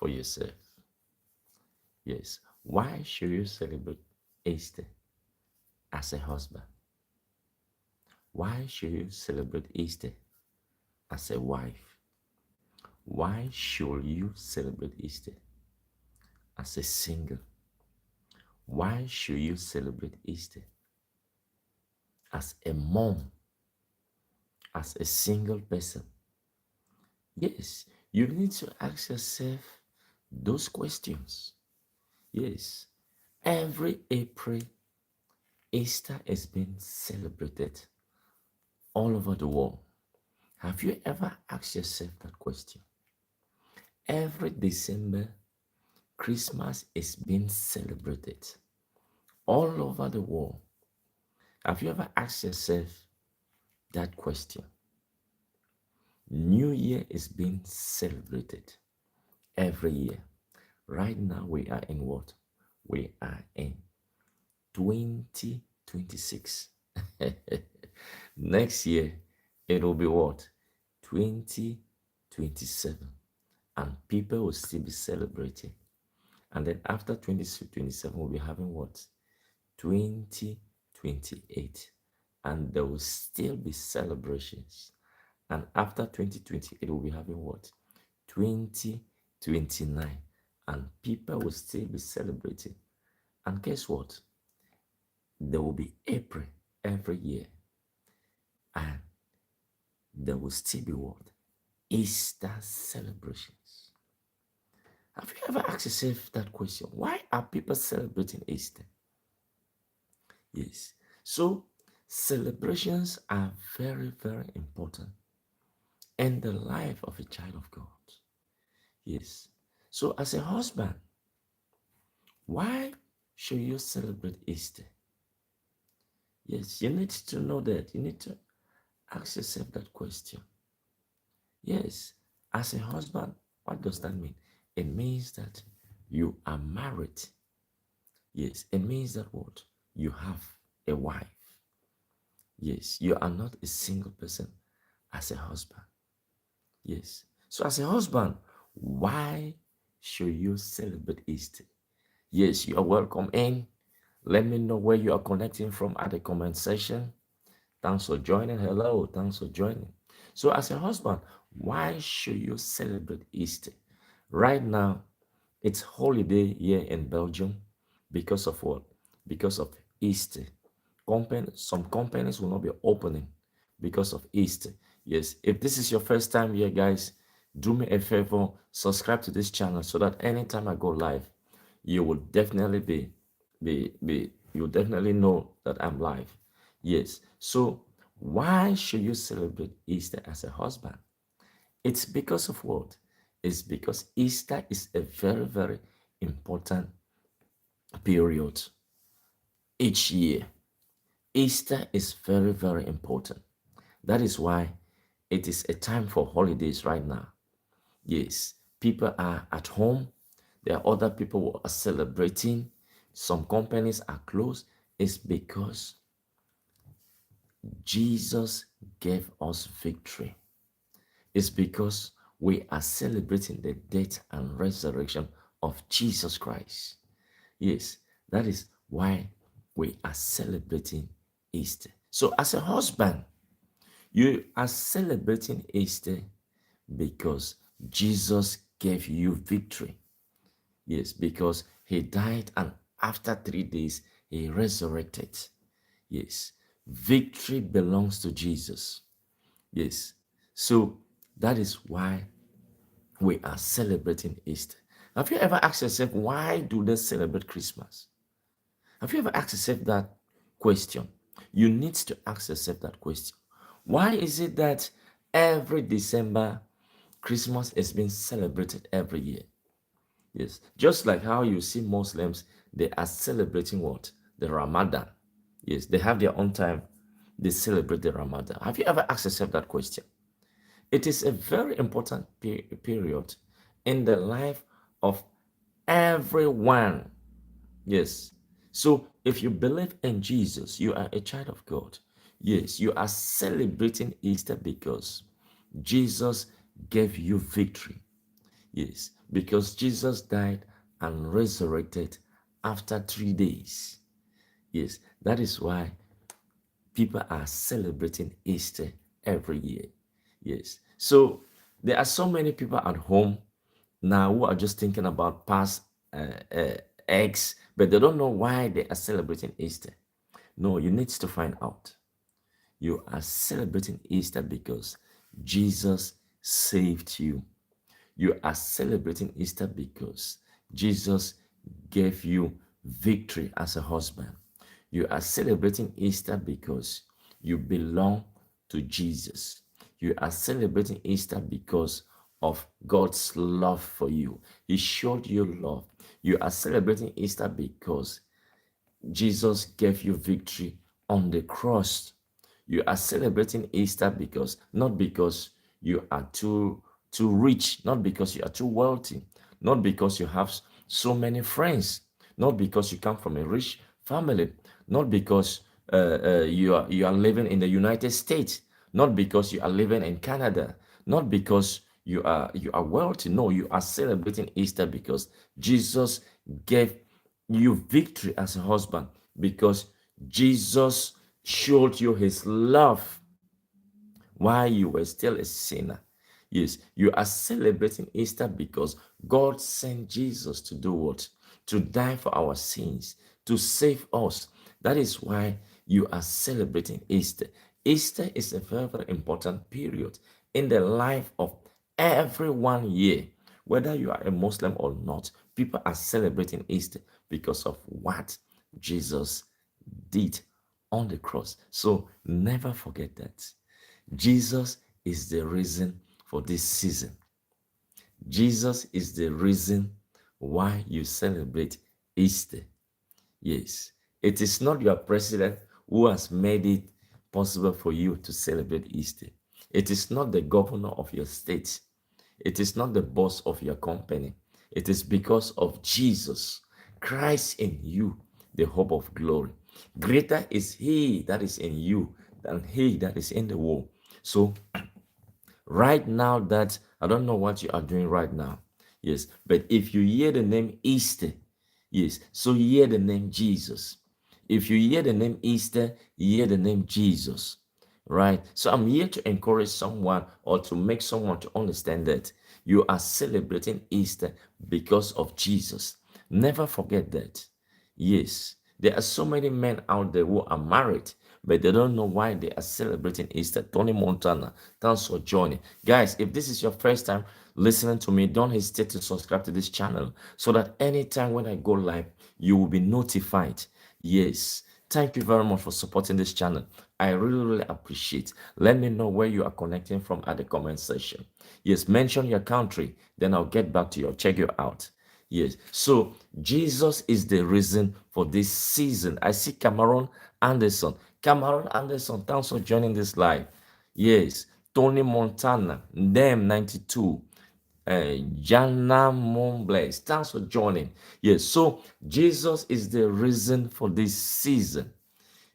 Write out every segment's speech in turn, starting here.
for yourself. Yes. Why should you celebrate Easter as a husband? Why should you celebrate Easter as a wife? Why should you celebrate Easter as a single? Why should you celebrate Easter as a mom, as a single person? Yes, you need to ask yourself those questions. Yes, every April, Easter is being celebrated all over the world. Have you ever asked yourself that question? Every December, Christmas is being celebrated all over the world. Have you ever asked yourself that question? New Year is being celebrated every year. Right now, we are in what? We are in 2026. Next year, it will be what? 2027. And people will still be celebrating. And then after 2027, we'll be having what? 2028. And there will still be celebrations. And after 2028, we'll be having what? 2029. And people will still be celebrating. And guess what? There will be April every year. And there will still be what? Easter celebrations. Have you ever asked yourself that question? Why are people celebrating Easter? Yes. So celebrations are very, very important in the life of a child of God. Yes. So as a husband, why should you celebrate Easter? Yes, you need to know that. You need to ask yourself that question. Yes, as a husband, what does that mean? It means that you are married. Yes, it means that what? You have a wife. Yes, you are not a single person as a husband. Yes. So as a husband, why should you celebrate Easter? Yes, you are welcome in. Let me know where you are connecting from at the comment section. Thanks for joining. Hello, thanks for joining. So as a husband, why should you celebrate Easter? Right now, it's holiday here in Belgium because of what? Because of Easter. Some companies will not be opening because of Easter. Yes, if this is your first time here, guys, do me a favor, subscribe to this channel so that anytime I go live, you will definitely you'll definitely know that I'm live. Yes. So why should you celebrate Easter as a husband? It's because of what? It's because Easter is a very, very important period each year. Easter is very, very important. That is why it is a time for holidays right now. Yes, people are at home. There are other people who are celebrating. Some companies are closed. It's because Jesus gave us victory. It's because we are celebrating the death and resurrection of Jesus Christ. Yes, that is why we are celebrating Easter. So, as a husband, you are celebrating Easter because Jesus gave you victory. Yes, because he died and after 3 days he resurrected. Yes, victory belongs to Jesus. Yes, so that is why we are celebrating Easter. Have you ever asked yourself, why do they celebrate Christmas? Have you ever asked yourself that question? You need to ask yourself that question. Why is it that every December, Christmas is being celebrated every year? Yes, just like how you see Muslims, they are celebrating what? The Ramadan. Yes, they have their own time. They celebrate the Ramadan. Have you ever asked yourself that question? It is a very important period in the life of everyone. Yes. So if you believe in Jesus, you are a child of God. Yes, you are celebrating Easter because Jesus gave you victory. Yes, because Jesus died and resurrected after 3 days. Yes, that is why people are celebrating Easter every year. Yes. So there are so many people at home now who are just thinking about past eggs, but they don't know why they are celebrating Easter. No, you need to find out. You are celebrating Easter because Jesus saved you. You are celebrating Easter because Jesus gave you victory as a husband. You are celebrating Easter because you belong to Jesus. You are celebrating Easter because of God's love for you. He showed you love. You are celebrating Easter because Jesus gave you victory on the cross. You are celebrating Easter because not because you are too rich, not because you are too wealthy, not because you have so many friends, not because you come from a rich family, not because you are living in the United States, not because you are living in Canada, not because you are wealthy. No, you are celebrating Easter because Jesus gave you victory as a husband, because Jesus showed you his love while you were still a sinner. Yes, you are celebrating Easter because God sent Jesus to do what? To die for our sins, to save us. That is why you are celebrating Easter. Easter is a very, very important period in the life of every one year. Whether you are a Muslim or not, people are celebrating Easter because of what Jesus did on the cross. So never forget that. Jesus is the reason for this season. Jesus is the reason why you celebrate Easter. Yes, it is not your president who has made it possible for you to celebrate Easter. It is not the governor of your state. It is not the boss of your company. It is because of Jesus, Christ in you, the hope of glory. Greater is he that is in you than he that is in the world. So right now, that I don't know what you are doing right now. Yes, but if you hear the name Easter, yes, so hear the name Jesus. If you hear the name Easter, hear the name Jesus. Right? So I'm here to encourage someone or to make someone to understand that you are celebrating Easter because of Jesus. Never forget that. Yes, there are so many men out there who are married, but they don't know why they are celebrating Easter. Tony Montana, thanks for joining. Guys, if this is your first time listening to me, don't hesitate to subscribe to this channel so that anytime when I go live, you will be notified. Yes. Thank you very much for supporting this channel. I really, really appreciate. Let me know where you are connecting from at the comment section. Yes, mention your country, then I'll get back to you. I'll check you out. Yes. So Jesus is the reason for this season. I see Cameron Anderson. Cameron Anderson, thanks for joining this live. Yes. Tony Montana, Dem 92. Jana Monbles, thanks for joining. Yes. So Jesus is the reason for this season.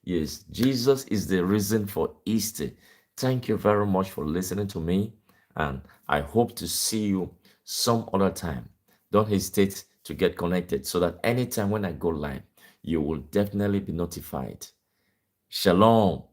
Yes, Jesus is the reason for Easter. Thank you very much for listening to me, and I hope to see you some other time. Don't hesitate to get connected so that anytime when I go live, you will definitely be notified. Shalom.